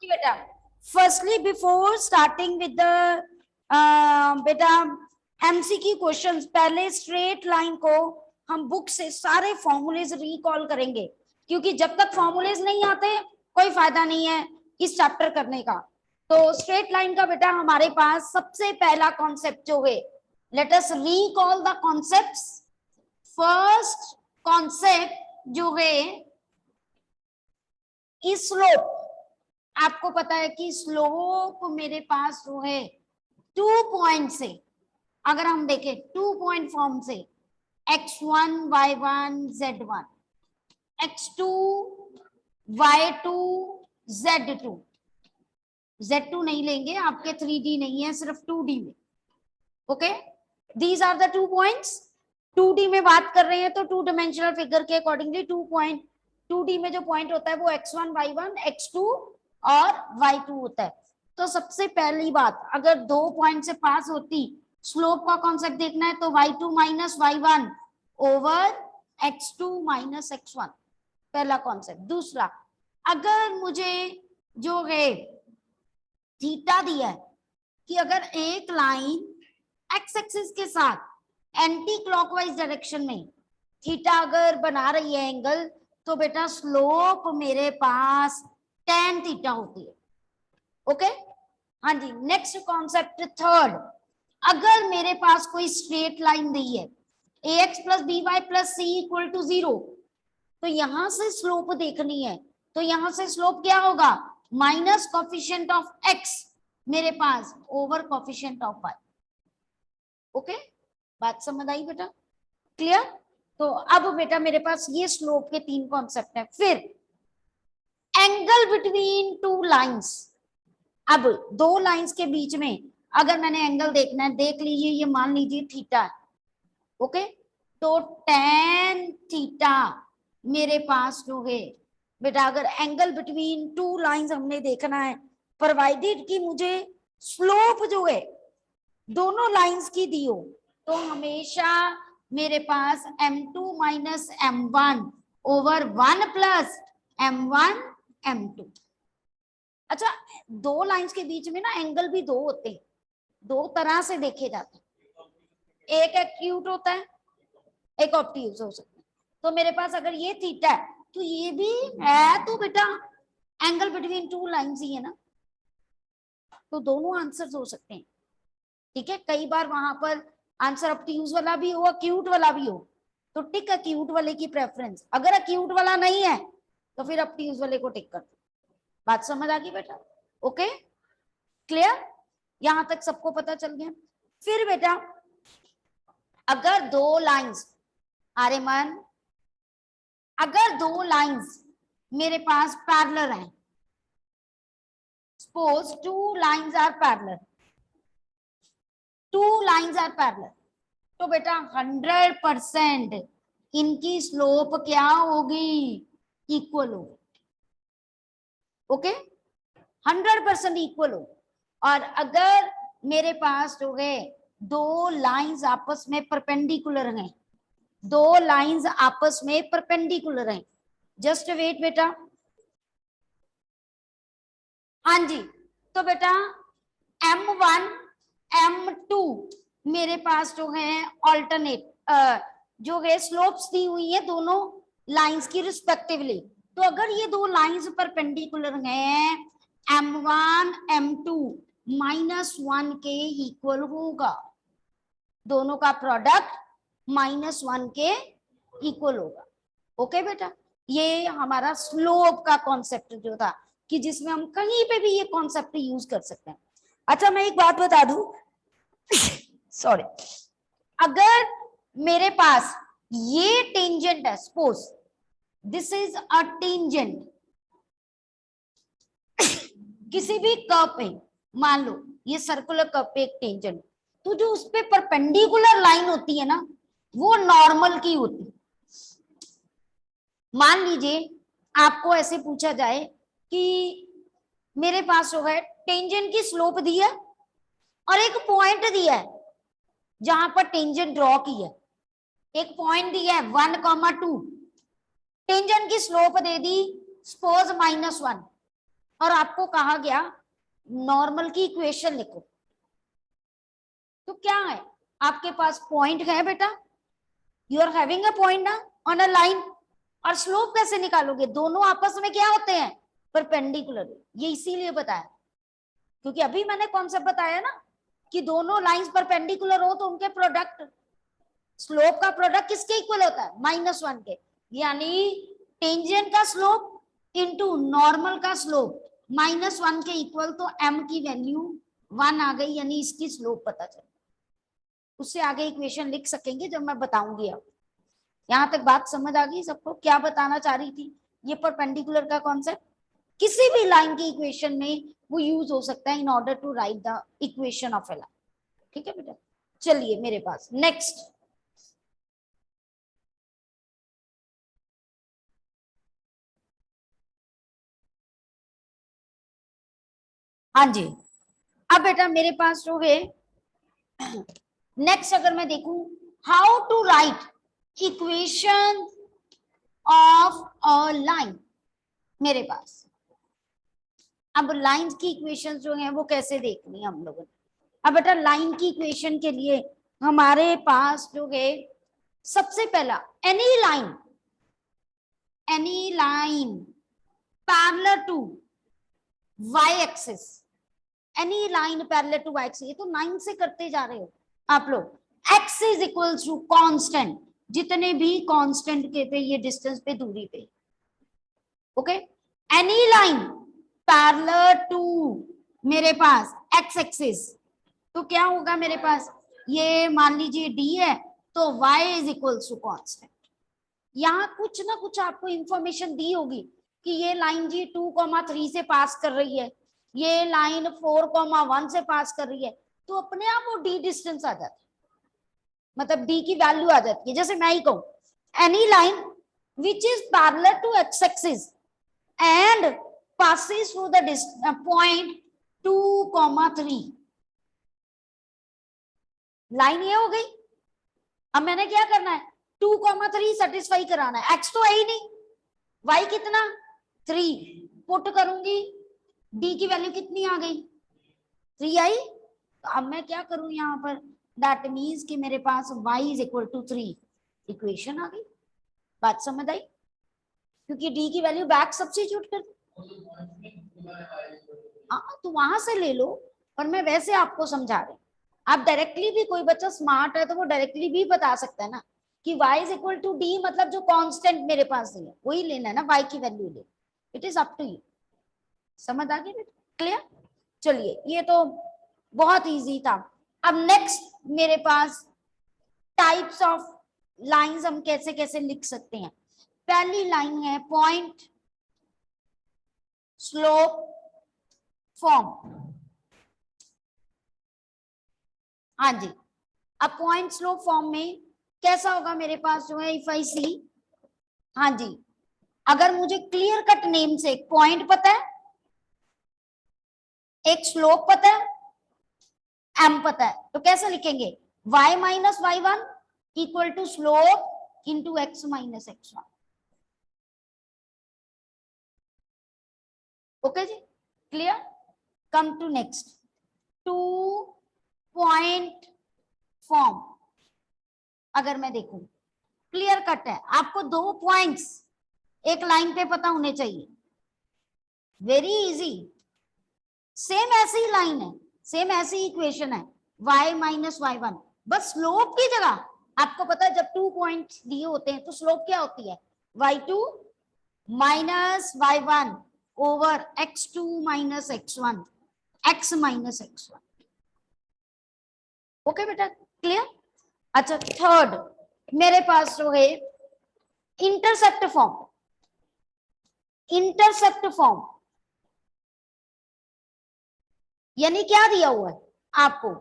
बेटा firstly before starting with the बेटा MCQ questions, पहले स्ट्रेट लाइन को हम बुक से सारे फॉर्मूलेज रिकॉल करेंगे, क्योंकि जब तक फॉर्मूलेज नहीं आते कोई फायदा नहीं है इस चैप्टर करने का। तो स्ट्रेट लाइन का बेटा हमारे पास सबसे पहला कॉन्सेप्ट जो है, let us recall the concepts. First concept जो है स्लोप। आपको पता है कि स्लोप मेरे पास जो है 2 पॉइंट से, अगर हम देखें 2 पॉइंट फॉर्म से, x1 y1 z1, x2 y2 z2, z2 नहीं लेंगे, आपके 3D नहीं है, सिर्फ 2D में। Okay, these are the 2 points. 2D में बात कर रहे हैं तो 2 डायमेंशनल फिगर के अकॉर्डिंगली 2 पॉइंट, 2D में जो पॉइंट होता है वो x1 y1 x2 और y2 होता है। तो सबसे पहली बात, अगर 2 पॉइंट से पास होती, स्लोप का कॉन्सेप्ट देखना है तो y2 minus y1 over x2 minus x1, पहला कॉन्सेप्ट। दूसरा, अगर मुझे जो है थीटा दिया है कि अगर एक लाइन एक्स एक्सिस के साथ एंटी क्लॉकवाइज डायरेक्शन में थीटा अगर बना रही है एंगल, तो बेटा स्लोप मेरे पास tan थीटा होती है। ओके, हाँ जी। नेक्स्ट कॉन्सेप्ट थर्ड, अगर मेरे पास कोई स्ट्रेट लाइन दी है ax plus b y plus c equal to 0, तो यहां से स्लोप देखनी है, तो यहां से स्लोप क्या होगा, माइनस कोफिशिएंट ऑफ x मेरे पास over coefficient of y। Okay, बात समझ आई बेटा, क्लियर? तो अब बेटा मेरे पास ये स्लोप के 3 कॉन्सेप्ट है। फिर एंगल बिटवीन 2 लाइंस। अब 2 लाइंस के बीच में अगर मैंने एंगल देखना है, देख लीजिए, ये मान लीजिए थीटा है। ओके, तो tan थीटा मेरे पास जो है बेटा, अगर एंगल बिटवीन 2 लाइंस हमने देखना है, प्रोवाइडेड कि मुझे स्लोप जो है दोनों लाइंस की दी हो, तो हमेशा मेरे पास m2 minus m1 over 1 plus m1 m2। अच्छा, 2 लाइंस के बीच में ना एंगल भी 2 होते हैं, 2 तरह से देखे जाते हैं, एक एक्यूट होता है, एक ऑब्ट्यूज हो सकता है। तो मेरे पास अगर ये थीटा है तो ये भी है, तो बेटा एंगल बिटवीन 2 लाइंस ही है ना, तो दोनों आंसर्स हो सकते हैं। ठीक है, कई बार वहां पर आंसर ऑब्ट्यूज वाला भी हो, एक्यूट वाला भी हो, तो टिक एक्यूट वाले की प्रेफरेंस। अगर एक्यूट वाला नहीं है तो फिर ऑब्ट्यूज वाले को टिक कर दो। बात समझ आ गई बेटा? Okay, clear? यहां तक सबको पता चल गया। फिर बेटा अगर 2 लाइंस, आर्यमन, अगर 2 लाइंस मेरे पास पैरेलल हैं, suppose 2 lines are parallel, 2 lines are parallel, तो बेटा 100% इनकी स्लोप क्या होगी, इक्वल होगी। ओके, 100% इक्वल हो। और अगर मेरे पास जो है 2 लाइंस आपस में परपेंडिकुलर हैं, 2 लाइंस आपस में परपेंडिकुलर हैं, जस्ट वेट बेटा, हाँ जी, तो बेटा m1 m2 मेरे पास जो है ऑल्टरनेट जो है स्लोप्स दी हुई है दोनों लाइंस की रिस्पेक्टिवली। तो अगर ये 2 लाइंस परपेंडिकुलर हैं, m1 m2 -1 के इक्वल होगा, दोनों का प्रोडक्ट -1 के इक्वल होगा। ओके बेटा, ये हमारा स्लोप का कॉन्सेप्ट जो था, कि जिसमें हम कहीं पे भी ये कॉन्सेप्ट यूज कर सकते हैं। अच्छा, मैं एक बात बता दूं सॉरी, अगर मेरे पास ये टेंजेंट है, suppose this is a tangent किसी भी कर्व पे, मान लो ये सर्कुलर कर्व पे एक टेंजेंट, तो जो उस पे परपेंडिकुलर लाइन होती है ना, वो नॉर्मल की होती है। मान लीजिए आपको ऐसे पूछा जाए कि मेरे पास जो है टेंजेंट की स्लोप दी है और एक पॉइंट दिया है जहां पर टेंजेंट ड्रॉ की है, एक पॉइंट दिया है 1,2, टेंजेंट की स्लोप दे दी सपोज -1, और आपको कहा गया नॉर्मल की इक्वेशन लिखो, तो क्या है आपके पास पॉइंट है बेटा, you are having a point ना ऑन अ लाइन, और स्लोप कैसे निकालोगे, दोनों आपस में क्या होते हैं, परपेंडिकुलर। ये इसीलिए बताया क्योंकि अभी मैंने कॉन्सेप्ट बताया ना कि दोनों लाइंस परपेंडिकुलर हो तो उनके प्रोडक्ट, स्लोप का प्रोडक्ट किसके इक्वल होता है, -1 के, यानी टेंजेंट का स्लोप इनटू नॉर्मल का स्लोप -1 के इक्वल, तो m की वैल्यू 1 आ गई, यानी इसकी स्लोप पता चल। उससे आगे इक्वेशन लिख सकेंगे जब मैं बताऊंगी। अब यहां तक बात समझ आ गई सबको, क्या बताना चाह रही थी, ये परपेंडिकुलर का कॉन्सेप्ट किसी भी लाइन की इक्वेशन में वो यूज हो सकता है in order to write the equation of a line. ठीक है बेटा, चलिए मेरे पास नेक्स्ट, हाँ जी, अब बेटा मेरे पास जो है नेक्स्ट अगर मैं देखूं, how to write equation of a line, मेरे पास अब लाइन की इक्वेशन जो है वो कैसे देखनी है हम लोगों ने। अब बेटा लाइन की इक्वेशन के लिए हमारे पास जो है सबसे पहला any line parallel to y axis, any line parallel to y axis, ये तो 9 से करते जा रहे हो आप लोग, x इज इक्वल्स टू कांस्टेंट, जितने भी कांस्टेंट के पे ये डिस्टेंस पे दूरी पे, okay, any line parallel to मेरे पास x एक्सिस, तो क्या होगा मेरे पास, ये मान लीजिए d है तो y is equals to constant. यहाँ कुछ ना कुछ आपको इंफॉर्मेशन दी होगी कि ये लाइन जी 2,3 से पास कर रही है, ये लाइन 4,1 से पास कर रही है, तो अपने आप वो d डिस्टेंस आ जाता है, मतलब d की वैल्यू आ जाती है। जैसे मैं ही कहूं any line which is parallel to x axis and passes through the point 2,3, line ये हो गई। अब मैंने क्या करना है, 2,3 सेटिस्फाई कराना है, x तो है ही नहीं, y कितना 3, पुट करूंगी d की वैल्यू कितनी आ गई 3 आई, तो अब मैं क्या करूं यहाँ पर, दैट मीन्स कि मेरे पास y is equal to 3, equation आ गई। बात समझ आई, क्योंकि d की वैल्यू बैक सब्स्टिट्यूट कर, तो वहां से ले लो, पर मैं वैसे आपको समझा रही हूँ। आप डायरेक्टली भी, कोई बच्चा स्मार्ट है तो वो डायरेक्टली भी बता सकता है ना कि y is equal to d, मतलब जो कांस्टेंट मेरे पास है वही लेना है ना, y की वैल्यू ले, it is up to you. समझ आ गई बेटा, क्लियर। चलिए ये तो बहुत इजी था। अब नेक्स्ट मेरे पास टाइप्स ऑफ लाइंस हम कैसे कैसे लिख सकते हैं। पहली लाइन है पॉइंट स्लोप फॉर्म, हाँ जी। अब पॉइंट स्लोप फॉर्म में कैसा होगा मेरे पास जो है, इफ आई सी, हाँ जी, अगर मुझे क्लियर कट नेम से एक पॉइंट पता है, एक स्लोप पता है, एम पता है, तो कैसे लिखेंगे, y minus y1 equal to slope into x minus x1। Okay जी, clear. Come to next, 2 point form. अगर मैं देखूं क्लियर कट है, आपको 2 पॉइंट्स एक लाइन पे पता होने चाहिए, वेरी इजी, सेम ऐसी लाइन है, सेम ऐसी इक्वेशन है, y माइनस y1, बस स्लोप की जगह आपको पता है जब 2 पॉइंट दिए होते हैं तो स्लोप क्या होती है, y2 minus y1 over x2 minus x1, x minus x1। Okay बेटा, क्लियर। अच्छा थर्ड मेरे पास जो है इंटरसेप्ट फॉर्म, इंटरसेप्ट फॉर्म यानी क्या दिया हुआ है आपको,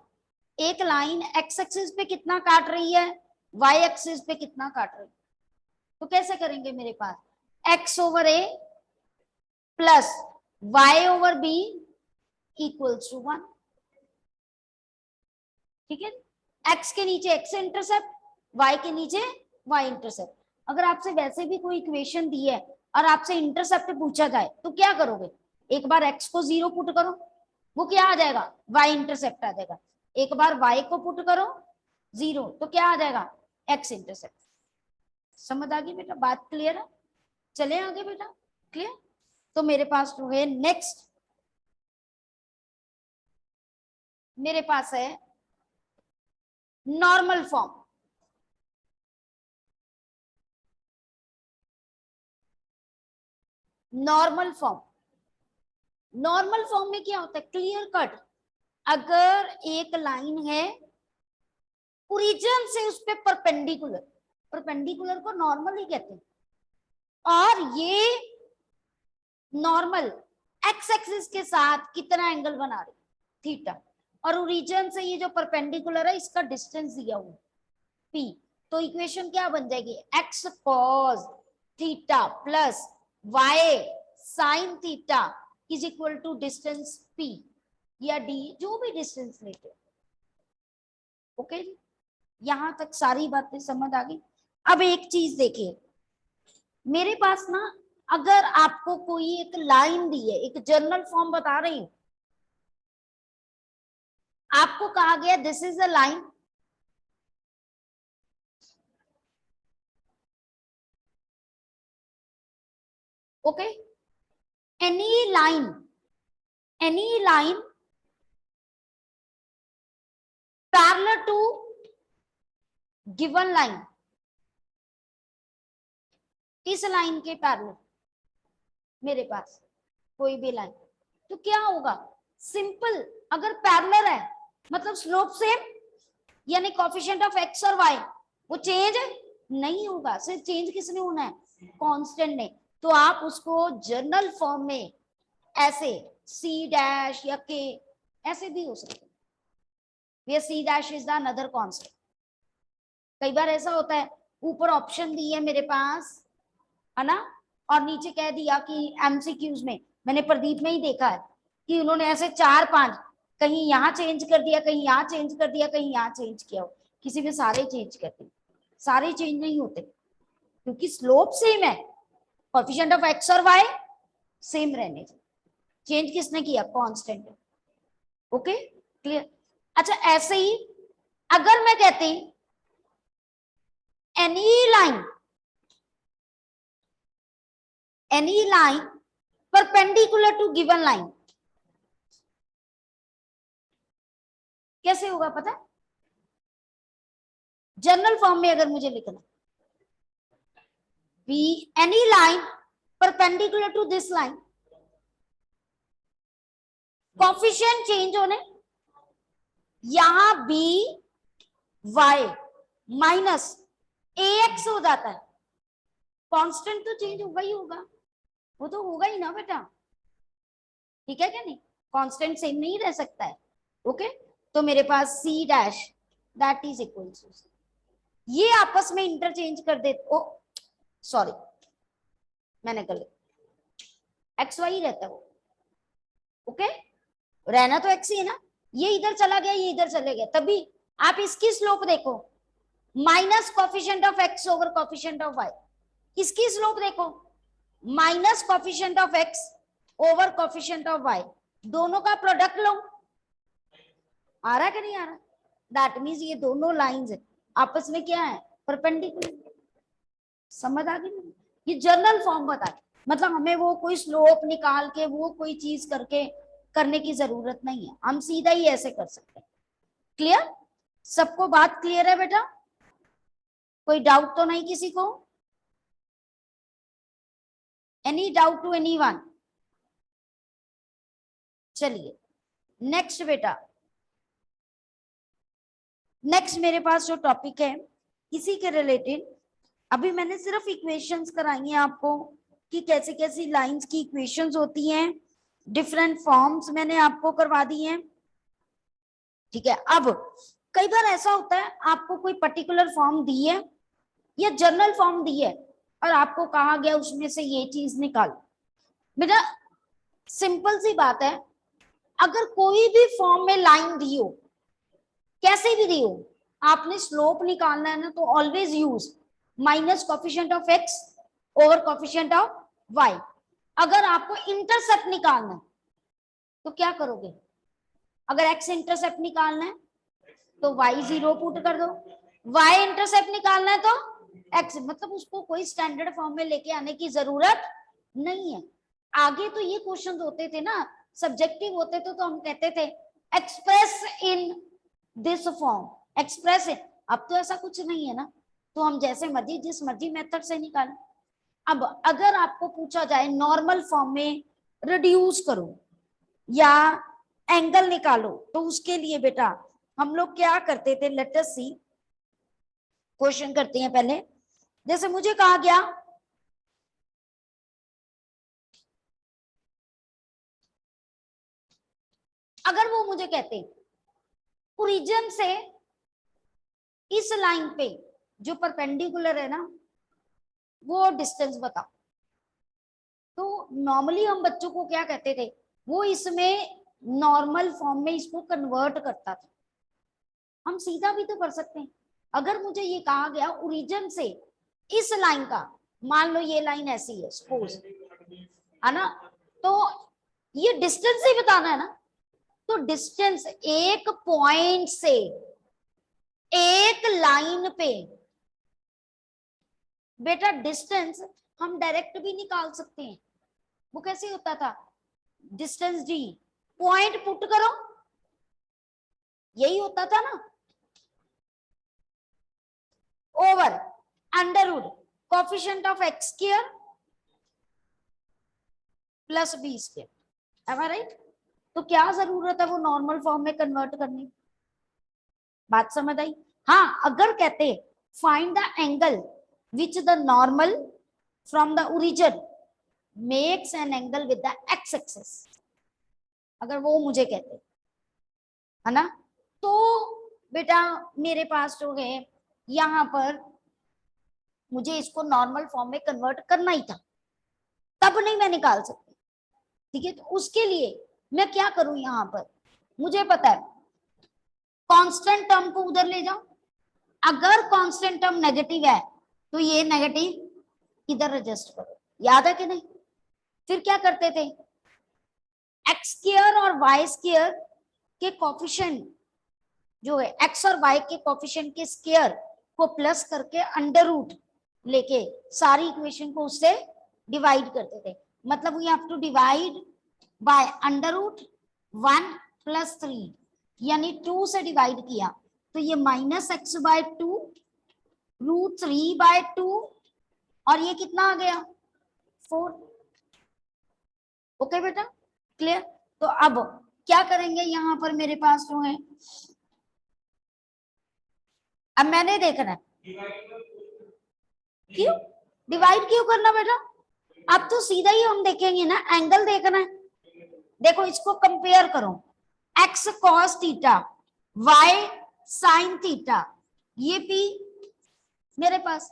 एक लाइन एक्स एक्सिस पे कितना काट रही है, वाई एक्सिस पे कितना काट रही है, तो कैसे करेंगे, मेरे पास x over a plus y over b equals to 1, ठीक है। एक्स के नीचे एक्स इंटरसेप्ट, वाई के नीचे वाई इंटरसेप्ट। अगर आपसे वैसे भी कोई इक्वेशन दी है और आपसे इंटरसेप्ट पूछा जाए तो क्या करोगे, एक बार x को 0 पुट करो, वो क्या आ जाएगा, y इंटरसेप्ट आ जाएगा। एक बार y को पुट करो 0, तो क्या आ जाएगा, x इंटरसेप्ट। समझ आ गई बेटा, बात क्लियर है? चले आगे बेटा, क्लियर? तो मेरे पास जो है नेक्स्ट, मेरे पास है normal form. Normal form, normal form में क्या होता है, क्लियर कट, अगर एक लाइन है ओरिजिन से उस पे परपेंडिकुलर, परपेंडिकुलर को नॉर्मल ही कहते हैं, और ये नॉर्मल एक्स एक्सिस के साथ कितना एंगल बना रही, थीटा, और ओरिजिन से ये जो परपेंडिकुलर है इसका डिस्टेंस दिया हुआ p, तो इक्वेशन क्या बन जाएगी, x cos theta plus y sin theta is equal to distance p या d, जो भी डिस्टेंस लेते हो। ओके जी, यहां तक सारी बातें समझ आ गई। अब एक चीज देखिए, मेरे पास ना अगर आपको कोई एक लाइन दी है, एक जर्नल फॉर्म बता रही हूं, आपको कहा गया this is a line, okay, any line, any line parallel to given line, इस लाइन के पैरेलल मेरे पास कोई भी लाइन, तो क्या होगा, सिंपल, अगर पैरेलल है मतलब स्लोप सेम, यानी कोएफिशिएंट ऑफ एक्स और वाई वो चेंज नहीं होगा, सिर्फ चेंज किसने होना है, कांस्टेंट ने। तो आप उसको जर्नल फॉर्म में ऐसे सी डैश या के ऐसे भी हो सकते हैं, c dash is the another constant. कई बार ऐसा होता है, ऊपर ऑप्शन दी है मेरे पास, है ना, और नीचे कह दिया कि एमसीक्यूज में, मैंने प्रदीप में ही देखा है कि उन्होंने ऐसे 4-5 कहीं यहाँ चेंज कर दिया, कहीं यहाँ चेंज कर दिया, कहीं यहाँ चेंज किया हो, किसी में सारे चेंज करते, सारे चेंज नहीं होते क्योंकि स्लोप सेम है, कोएफिशिएंट ऑफ एक्स और वाई सेम रहने चाहिए, चेंज किसने किया, कांस्टेंट। Okay clear? अच्छा, ऐसे ही अगर मैं कहती any line perpendicular to given line, कैसे होगा पता है, जनरल फॉर्म में अगर मुझे लिखना, be any line perpendicular to this line, coefficient change होने, यहां b y minus a x हो जाता है, कांस्टेंट तो चेंज होगा ही होगा, वो तो होगा ही ना बेटा, ठीक है क्या नहीं, कांस्टेंट सेम नहीं रह सकता है। ओके, तो मेरे पास c dash that is equal to, ये आपस में इंटरचेंज कर देते, ओ सॉरी मैंने गलत, एक्स वाई रहता है वो, ओके, रहना तो एक्स ही है ना, ये इधर चला गया, ये इधर चले गया, तभी आप इसकी स्लोप देखो, minus coefficient of x over coefficient of y, इसकी स्लोप देखो, minus coefficient of x over coefficient of y, दोनों का प्रोडक्ट लो, आ रहा है कि नहीं आ रहा, दैट मींस ये दोनों लाइंस आपस में क्या है, परपेंडिकुलर। समझ आ गई? ये जनरल फॉर्म बताए, मतलब हमें वो कोई स्लोप निकाल के वो कोई चीज करके करने की जरूरत नहीं है, हम सीधा ही ऐसे कर सकते हैं। क्लियर? सबको बात क्लियर है बेटा? कोई डाउट तो नहीं किसी को? Any doubt to anyone? चलिए नेक्स्ट बेटा, नेक्स्ट मेरे पास जो टॉपिक है इसी के रिलेटेड, अभी मैंने सिर्फ इक्वेशंस कराई हैं आपको कि कैसे कैसी लाइंस की इक्वेशंस होती हैं, डिफरेंट फॉर्म्स मैंने आपको करवा दी हैं, ठीक है। अब कई बार ऐसा होता है आपको कोई पर्टिकुलर फॉर्म दी है या जनरल फॉर्म दी है और आपको कहा गया उसमें से ये चीज निकाल, बेटा सिंपल सी बात है, अगर कोई भी फॉर्म में लाइन दी हो, कैसे भी दी हो, आपने स्लोप निकालना है ना, तो always use minus coefficient of x over coefficient of y, अगर आपको इंटरसेप्ट निकालना है तो क्या करोगे? अगर एक्स इंटरसेप्ट निकालना है तो वाई 0 पुट कर दो, वाई इंटरसेप्ट निकालना है तो एक्स, मतलब उसको कोई स्टैंडर्ड फॉर्म में लेके आने की जरूरत नहीं है। आगे तो ये क्वेश्चन होते थे ना, सब्जेक्टिव होते थे तो हम कहते थे express in this form, express in. अब तो ऐसा कुछ नहीं है ना, तो हम जैसे मर्जी जिस मर्जी मेथड से निकालें। अब अगर आपको पूछा जाए नॉर्मल फॉर्म में रिड्यूस करो या एंगल निकालो, तो उसके लिए बेटा हम लोग क्या करते थे, लेट अस सी, क्वेश्चन करते हैं पहले। जैसे मुझे कहा गया अगर वो मुझे कहते ओरिजिन से इस लाइन पे जो परपेंडिकुलर है ना वो डिस्टेंस बताओ, तो नॉर्मली हम बच्चों को क्या कहते थे, वो इसमें नॉर्मल फॉर्म में इसको कन्वर्ट करता था। हम सीधा भी तो कर सकते हैं। अगर मुझे ये कहा गया ओरिजिन से इस लाइन का, मान लो ये लाइन ऐसी है सपोज, है ना, तो ये डिस्टेंस ही बताना है ना, तो डिस्टेंस एक पॉइंट से एक लाइन पे, बेटा डिस्टेंस हम डायरेक्ट भी निकाल सकते हैं। वो कैसे होता था, डिस्टेंस डी पॉइंट पुट करो, यही होता था ना, over under root coefficient of x square plus b square, am I right? तो क्या जरूरत है वो नॉर्मल फॉर्म में कन्वर्ट करने, बात समझ आई? हाँ, अगर कहते find the angle which the normal from the origin makes an angle with the x axis, अगर वो मुझे कहते, है ना, तो बेटा मेरे पास जो है यहाँ पर मुझे इसको नॉर्मल फॉर्म में कन्वर्ट करना ही था, तब नहीं मैं निकाल सकती। ठीक है, तो उसके लिए मैं क्या करूं, यहाँ पर मुझे पता है कांस्टेंट टर्म को उधर ले जाओ, अगर कांस्टेंट टर्म नेगेटिव है तो ये नेगेटिव इधर एडजस्ट करो, याद है कि नहीं? फिर क्या करते थे, एक्स स्क्वायर और वाई स्क्वायर के कोफिशिएंट जो है, एक्स और वाई के कोफिशिएंट के स्क्वायर को प्लस करके अंडर रूट लेके सारी इक्वेशन को उससे डिवाइड करते थे। मतलब we have to divide by under root 1 plus 3, यानी 2 से डिवाइड किया तो ये minus x by 2 root 3 by 2, और ये कितना आ गया 4। ओके बेटा, क्लियर? तो अब क्या करेंगे, यहाँ पर मेरे पास जो है, अब मैंने देखना है क्यों डिवाइड क्यों करना बेटा, अब तो सीधा ही हम देखेंगे ना, एंगल देखना है। देखो इसको कंपेयर करो, x cos theta y sine theta, ये पी मेरे पास,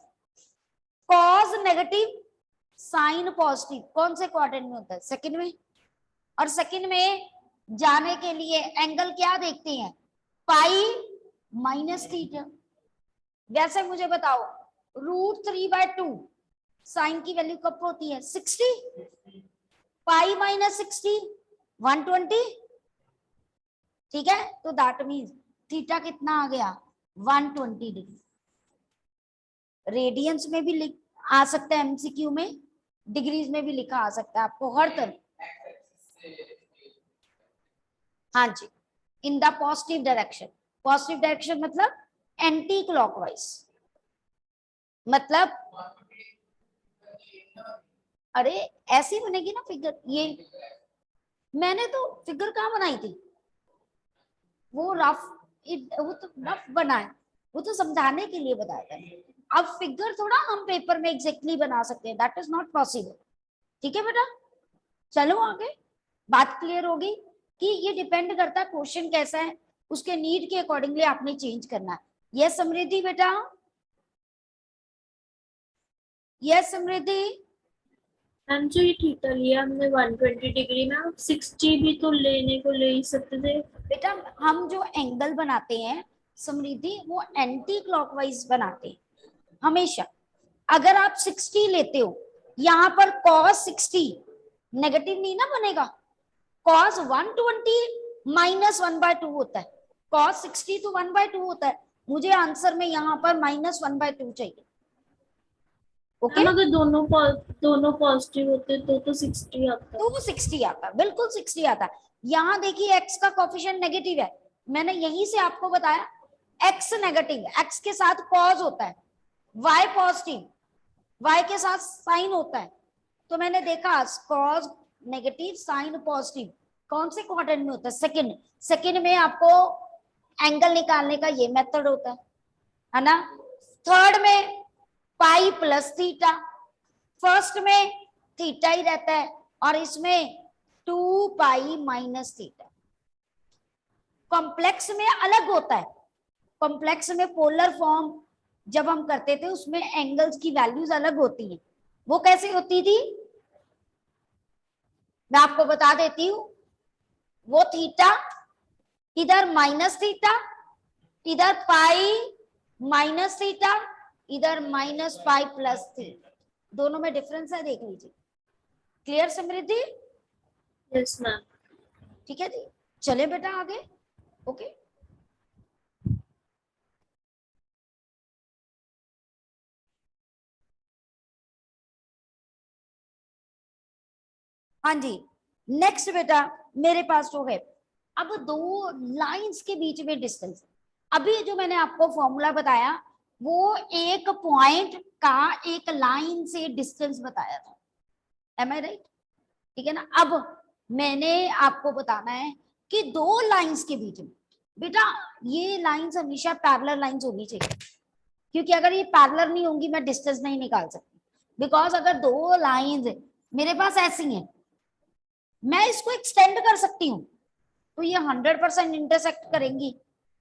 कॉस नेगेटिव साइन पॉजिटिव, कौन से क्वाड्रेंट में होता है, सेकंड में। और सेकंड में जाने के लिए एंगल क्या देखते हैं, पाई माइनस थीटा। वैसे मुझे बताओ रूट 3/2 साइन की वैल्यू कब होती है 60, पाई माइनस 60 120, ठीक है, तो दैट मीन्स थीटा कितना आ गया 120 डिग्री। रेडियंस में भी लिख आ सकता है, एमसीक्यू में डिग्रीज में भी लिखा आ सकता है, आपको हर तरह। हाँ जी, in the positive direction, positive direction मतलब एंटी क्लॉकवाइज, मतलब अरे ऐसी बनेगी ना फिगर, ये मैंने तो फिगर कहाँ बनाई थी, वो रफ, वो तो रफ बनाए, वो तो समझाने के लिए बताया था। अब फिगर थोड़ा हम पेपर में एग्जैक्टली बना सकते हैं, दैट इज नॉट पॉसिबल। ठीक है बेटा, चलो आगे, बात क्लियर होगी कि ये डिपेंड करता है क्वेश्चन कैसा है, उसके नीड के अकॉर्डिंगली आपने चेंज करना है। यस समृद्धि बेटा, यस समृद्धि। मैम जो ये थीटा लिया हमने 120 डिग्री में, आप 60 भी तो लेने को ले ही सकते थे। बेटा हम जो एंगल बनाते हैं समृद्धि, वो एंटी क्लॉकवाइज बनाते हैं हमेशा। अगर आप 60 लेते हो, यहाँ पर cos 60 नेगेटिव नहीं ना बनेगा। cos 120 माइनस 1/2 होता है, cos 60 तो 1/2 होता है, मुझे आंसर में यहाँ पर -1/2 चाहिए। ओके, मैम अगर दोनों पॉजिटिव होते तो 60 आता। तो 60 आता, बिल्कुल 60 आता। यहाँ देखिए x का कोफिशिएंट नेगेटिव है, मैंने यहीं से आपको बताया x नेगेटिव, x के साथ cos होता है, y पॉजिटिव, y के साथ साइन होता है। तो मैंने देखा cos नेगेटिव साइन पॉजिटिव कौन से क्वाड्रेंट में होता है? सेकंड। सेकंड में आपको एंगल निकालने का ये मेथड होता है ना। थर्ड में पाई प्लस थीटा, फर्स्ट में थीटा ही रहता है और इसमें 2 पाई माइनस थीटा। कॉम्प्लेक्स में अलग होता है, कॉम्प्लेक्स में पोलर फॉर्म जब हम करते थे उसमें एंगल्स की वैल्यूज अलग होती हैं। वो कैसे होती थी मैं आपको बता देती हूं। वो थीटा इधर माइनस थीटा, इधर पाई माइनस थीटा, इधर माइनस पाई प्लस थीटा, दोनों में डिफरेंस है, देख लीजिए। क्लियर समृद्धि? Yes ma'am. ठीक है जी, चले बेटा आगे। ओके, हाँ जी, नेक्स्ट बेटा मेरे पास जो है अब दो लाइंस के बीच में डिस्टेंस। अभी जो मैंने आपको फॉर्मूला बताया वो एक पॉइंट का एक लाइन से डिस्टेंस बताया था, एम आई राइट? ठीक है ना। अब मैंने आपको बताना है कि दो लाइंस के बीच में बेटा ये लाइंस हमेशा पैरेलल लाइंस होनी चाहिए, क्योंकि अगर ये पैरेलल नहीं होंगी मैं डिस्टेंस नहीं निकाल सकती। बिकॉज अगर दो लाइंस मेरे पास ऐसी हैं, मैं इसको एक्सटेंड कर सकती हूँ तो ये 100% इंटरसेक्ट करेंगी,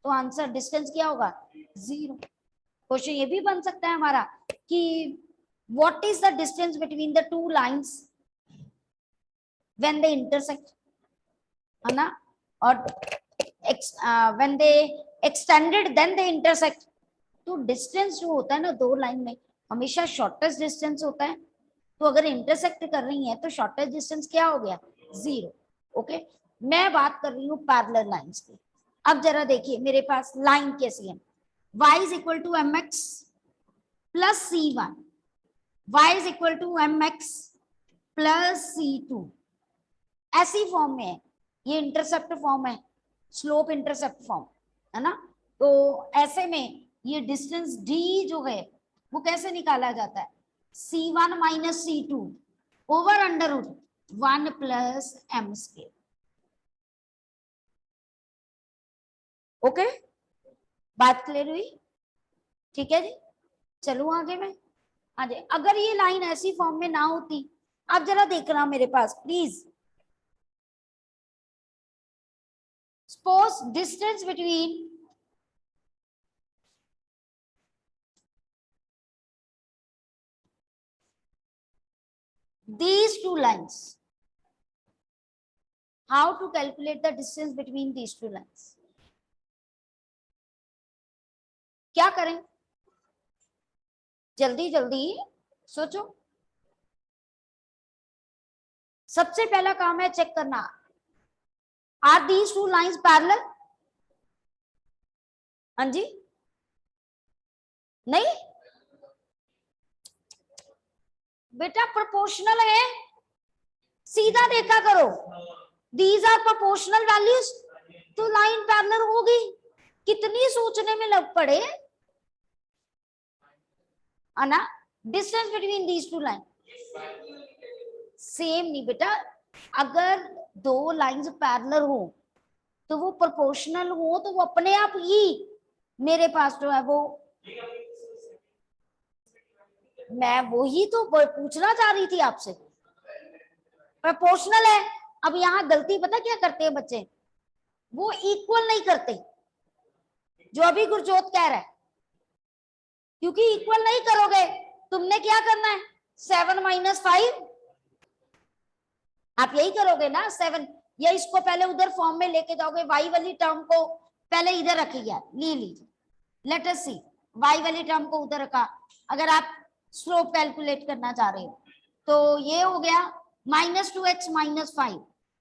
तो आंसर डिस्टेंस क्या होगा? 0। क्वेश्चन ये भी बन सकता है हमारा कि what is the distance between the two lines when they intersect, है ना। और when they extended then they intersect. तो डिस्टेंस जो होता है ना दो लाइन में हमेशा शॉर्टेस्ट डिस्टेंस होता है, तो अगर इंटरसेक्ट कर रही है तो शॉर्टेस्ट डिस्टेंस क्या हो गया? 0। ओके, मैं बात कर रही हूँ पैरेलल लाइंस की। अब जरा देखिए मेरे पास लाइन कैसी है, y is equal to m x plus c1, y is equal to m x plus c2, ऐसी फॉर्म में है। ये इंटरसेप्ट फॉर्म है, स्लोप इंटरसेप्ट फॉर्म, है ना। तो ऐसे में ये डिस्टेंस d जो है वो कैसे निकाला जाता है? c1 minus c2 over under root 1 plus m square. Okay, बात क्लियर हुई? ठीक है जी, चलूं आगे मैं। हाँ जी, अगर ये लाइन ऐसी फॉर्म में ना होती, आप जरा देखना मेरे पास please. Suppose distance between these two lines, how to calculate the distance between these two lines? क्या करें? जल्दी जल्दी सोचो। सबसे पहला काम है चेक करना, are these two lines parallel? हाँ जी, नहीं बेटा प्रोपोर्शनल है, सीधा देखा करो। दीज आर प्रोपोर्शनल वैल्यूज, तो लाइन पैरेलल होगी। कितनी सोचने में लग पड़े, है ना। Distance between these two line same नहीं बेटा, अगर दो लाइंस पैरेलल हो तो वो प्रोपोर्शनल हो तो वो अपने आप ही मेरे पास जो है वो, मैं वो ही तो पूछना चाह रही थी आपसे, प्रोपोर्शनल है। अब यहाँ गलती पता क्या करते हैं बच्चे, वो इक्वल नहीं करते, जो अभी गुरजोत कह रहा है, क्योंकि इक्वल नहीं करोगे तुमने क्या करना है? 7 माइनस 5, आप यही करोगे ना 7, या इसको पहले उधर फॉर्म में लेके जाओगे, y वाली टर्म को पहले इधर रखिए, ले लीजिए। लेट अस सी, y वाली टर्म को उधर रखा, अगर आप स्लोप कैलकुलेट करना चाह रहे हो तो ये हो गया -2x -5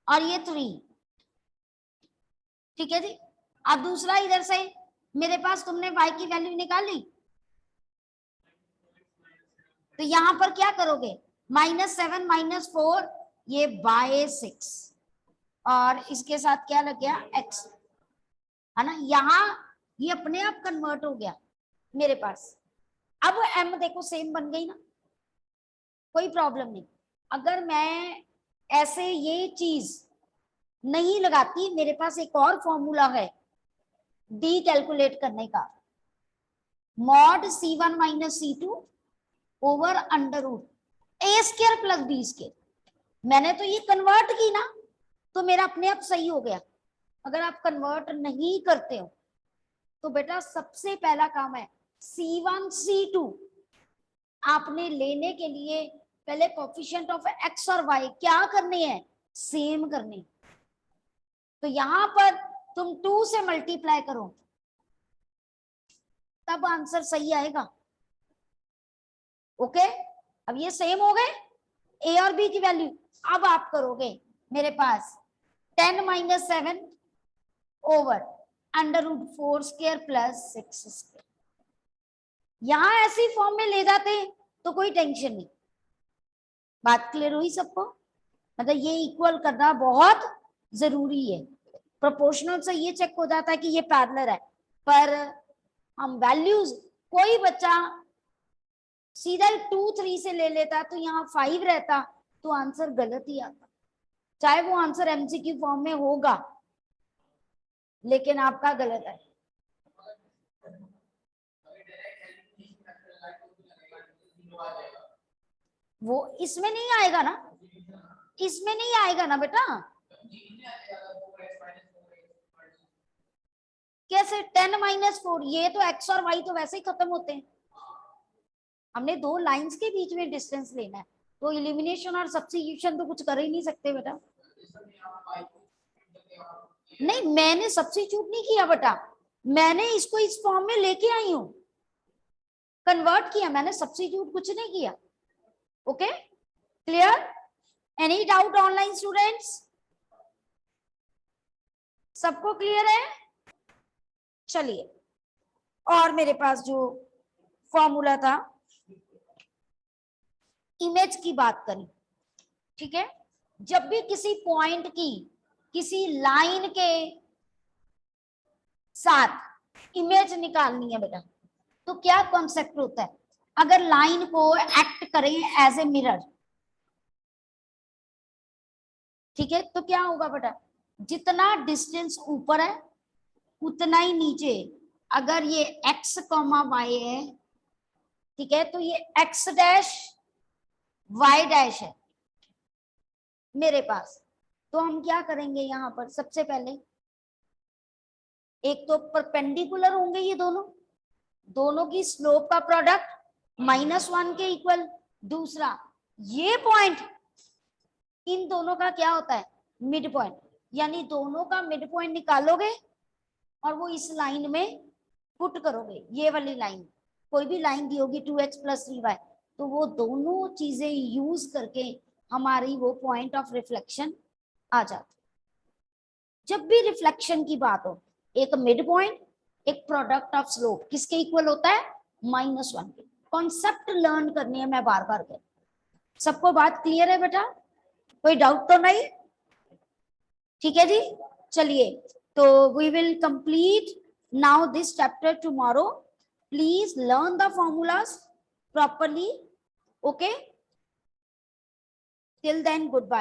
और ये 3, ठीक है जी। अब दूसरा इधर से मेरे पास तुमने y की वैल्यू निकाली, तो यहां पर क्या करोगे, -7 -4 ये बाय 6 और इसके साथ क्या लग गया x, है ना। यहां ये अपने आप कन्वर्ट हो गया मेरे पास। अब m देखो सेम बन गई ना, कोई प्रॉब्लम नहीं। अगर मैं ऐसे ये चीज नहीं लगाती, मेरे पास एक और फॉर्मूला है d कैलकुलेट करने का, mod c1 - c2 over √a² + b²। मैंने तो ये कन्वर्ट की ना, तो मेरा अपने आप सही हो गया। अगर आप कन्वर्ट नहीं करते हो तो बेटा सबसे पहला काम है c1 c2 आपने लेने के लिए पहले कोएफिशिएंट ऑफ x और y क्या करने हैं, सेम करने। तो यहां पर तुम 2 से मल्टीप्लाई करो तब आंसर सही आएगा। ओके, अब ये सेम हो गए a और b की वैल्यू। अब आप करोगे मेरे पास 10 - 7 ओवर √4² + 6²। यहां ऐसी फॉर्म में ले जाते हैं तो कोई टेंशन नहीं। बात क्लियर हुई सबको? मतलब ये इक्वल करना बहुत जरूरी है। प्रोपोर्शनल से ये चेक हो जाता है कि ये पैरेलल है, पर हम वैल्यूज, कोई बच्चा सीधा 2 3 से ले लेता तो यहाँ 5 रहता तो आंसर गलत ही आता, चाहे वो आंसर एमसीक्यू फॉर्म में होगा, लेकिन आपका गलत है। वो इसमें नहीं आएगा ना, इसमें नहीं आएगा ना बेटा। कैसे 10 - 4, ये तो x और y तो वैसे ही खत्म होते हैं। हमने 2 लाइंस के बीच में डिस्टेंस लेना है, तो एलिमिनेशन और सब्स्टिट्यूशन तो कुछ कर ही नहीं सकते बेटा। नहीं, मैंने सब्स्टिट्यूट नहीं किया बेटा, मैंने इसको इस फॉर्म में लेके आई हूं, कन्वर्ट किया मैंने, सब्स्टिट्यूट कुछ नहीं किया। Okay, clear? Any doubt online students? सबको क्लियर है? चलिए, और मेरे पास जो फॉर्मूला था, इमेज की बात करें, ठीक है। जब भी किसी पॉइंट की, किसी लाइन के साथ इमेज निकालनी है बेटा, तो क्या कॉन्सेप्ट होता है, अगर लाइन को एक्ट करें एज ए मिरर, ठीक है, तो क्या होगा बेटा, जितना डिस्टेंस ऊपर है उतना ही नीचे, अगर ये x, y है, ठीक है, तो ये x डैश y डैश है मेरे पास। तो हम क्या करेंगे यहाँ पर, सबसे पहले एक तो परपेंडिकुलर होंगे ये दोनों, दोनों की स्लोप का प्रोडक्ट -1 के इक्वल। दूसरा, ये पॉइंट इन दोनों का क्या होता है, मिड पॉइंट, यानी दोनों का मिड पॉइंट निकालोगे और वो इस लाइन में पुट करोगे। ये वाली लाइन, कोई भी लाइन दी होगी 2x + 3y, तो वो दोनों चीजें यूज करके हमारी वो पॉइंट ऑफ रिफ्लेक्शन आ जाती। जब भी रिफ्लेक्शन की बात हो, एक मिड पॉइंट, एक प्रोडक्ट ऑफ स्लोप किसके इक्वल होता है, -1 के। कॉन्सेप्ट लर्न करनी है, मैं बार बार कर। सबको बात क्लियर है बेटा? कोई डाउट तो नहीं? ठीक है जी, चलिए, तो we will complete now this chapter tomorrow. Please learn the formulas properly. Okay, till then, goodbye.